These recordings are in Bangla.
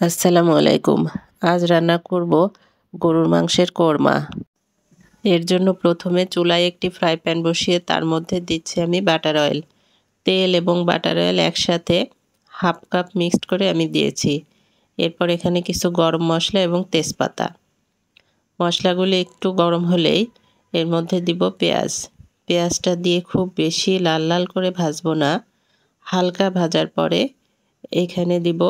আসসালামু আলাইকুম। আজ রান্না করব গরুর মাংসের কোরমা। এর জন্য প্রথমে চুলায় একটি ফ্রাই প্যান বসিয়ে তার মধ্যে দিচ্ছি আমি বাটার অয়েল। তেল এবং বাটার অয়েল একসাথে হাফ কাপ মিক্সড করে আমি দিয়েছি। এরপর এখানে কিছু গরম মশলা এবং তেজপাতা। মশলাগুলি একটু গরম হলেই এর মধ্যে দিব পেঁয়াজ। পেঁয়াজটা দিয়ে খুব বেশি লাল লাল করে ভাজবো না, হালকা ভাজার পরে এখানে দিব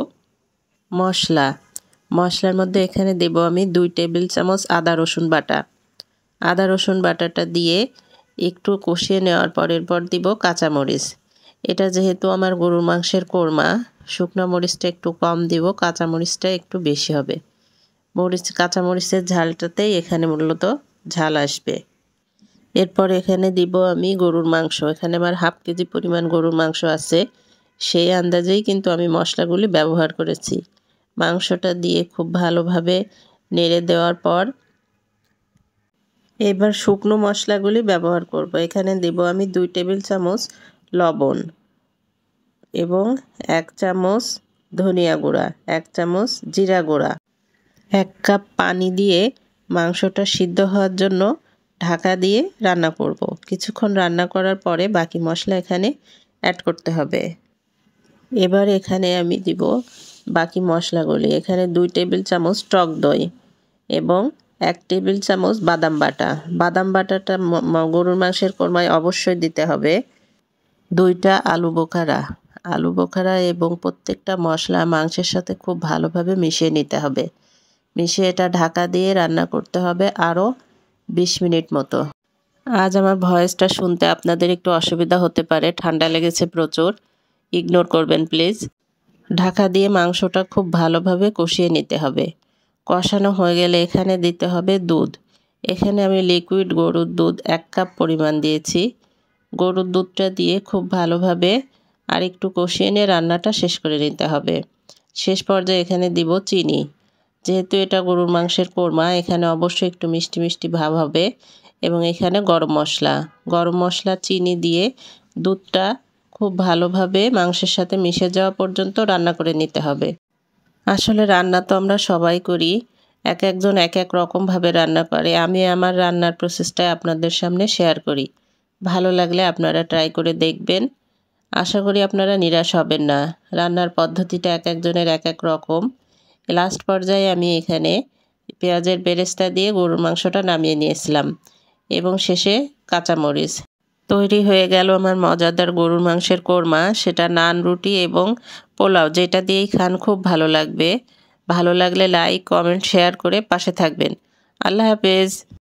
মশলার মধ্যে এখানে দেব আমি 2 টেবিল চামচ আদা রসুন বাটা। আদা রসুন বাটাটা দিয়ে একটু কষিয়ে নেওয়ার পর এরপর দিব কাঁচামরিচ। এটা যেহেতু আমার গরুর মাংসের কোরমা, শুকনো মরিচটা একটু কম দিব, কাঁচামরিচটা একটু বেশি হবে। কাঁচামরিচের ঝালটাতেই এখানে মূলত ঝাল আসবে। এরপর এখানে দিব আমি গরুর মাংস। এখানে আমার হাফ কেজি পরিমাণ গরুর মাংস আছে, সেই আন্দাজেই কিন্তু আমি মশলাগুলি ব্যবহার করেছি। মাংসটা দিয়ে খুব ভালোভাবে নেড়ে দেওয়ার পর এবার শুকনো মশলাগুলি ব্যবহার করব। এখানে দেব আমি 2 টেবিল চামচ লবণ এবং 1 চামচ ধনিয়া গুঁড়া, 1 চামচ জিরা গুঁড়া। 1 কাপ পানি দিয়ে মাংসটা সিদ্ধ হওয়ার জন্য ঢাকা দিয়ে রান্না করব। কিছুক্ষণ রান্না করার পরে বাকি মশলা এখানে অ্যাড করতে হবে। এবার এখানে আমি দিব বাকি মশলাগুলি। এখানে 2 টেবিল চামচ টক দই এবং 1 টেবিল চামচ বাদাম বাটা। বাদাম বাটাটা গরুর মাংসের কোরমায় অবশ্যই দিতে হবে। 2টা আলু বোখারা এবং প্রত্যেকটা মশলা মাংসের সাথে খুব ভালোভাবে মিশিয়ে নিতে হবে। মিশিয়ে এটা ঢাকা দিয়ে রান্না করতে হবে আরও 20 মিনিট মতো। আজ আমার ভয়েসটা শুনতে আপনাদের একটু অসুবিধা হতে পারে, ঠান্ডা লেগেছে প্রচুর, ইগনোর করবেন প্লিজ। ঢাকা দিয়ে মাংসটা খুব ভালোভাবে কষিয়ে নিতে হবে। কষানো হয়ে গেলে এখানে দিতে হবে দুধ। এখানে আমি লিকুইড গরুর দুধ 1 কাপ পরিমাণ দিয়েছি। গরুর দুধটা দিয়ে খুব ভালোভাবে আর একটু কষিয়ে নিয়ে রান্নাটা শেষ করে নিতে হবে। শেষ পর্যায়ে এখানে দিব চিনি। যেহেতু এটা গরুর মাংসের কোরমা, এখানে অবশ্যই একটু মিষ্টি মিষ্টি ভাব হবে। এবং এখানে গরম মশলা চিনি দিয়ে দুধটা খুব ভালোভাবে মাংসের সাথে মিশে যাওয়া পর্যন্ত রান্না করে নিতে হবে। আসলে রান্না তো আমরা সবাই করি, এক একজন এক এক রকমভাবে রান্না করে। আমি আমার রান্নার প্রসেসটা আপনাদের সামনে শেয়ার করি। ভালো লাগলে আপনারা ট্রাই করে দেখবেন। আশা করি আপনারা নিরাশ হবেন না। রান্নার পদ্ধতিটা এক একজনের এক এক রকম। লাস্ট পর্যায়ে আমি এখানে পেঁয়াজের বেরেস্তা দিয়ে গরুর মাংসটা নামিয়ে নিয়েছিলাম এবং শেষে কাঁচামরিচ। তৈরি হয়ে গেল আমার মজাদার গরুর মাংসের কোরমা। সেটা নান, রুটি এবং পোলাও যেটা দিয়েই খান খুব ভালো লাগবে। ভালো লাগলে লাইক, কমেন্ট, শেয়ার করে পাশে থাকবেন। আল্লাহ হাফেজ।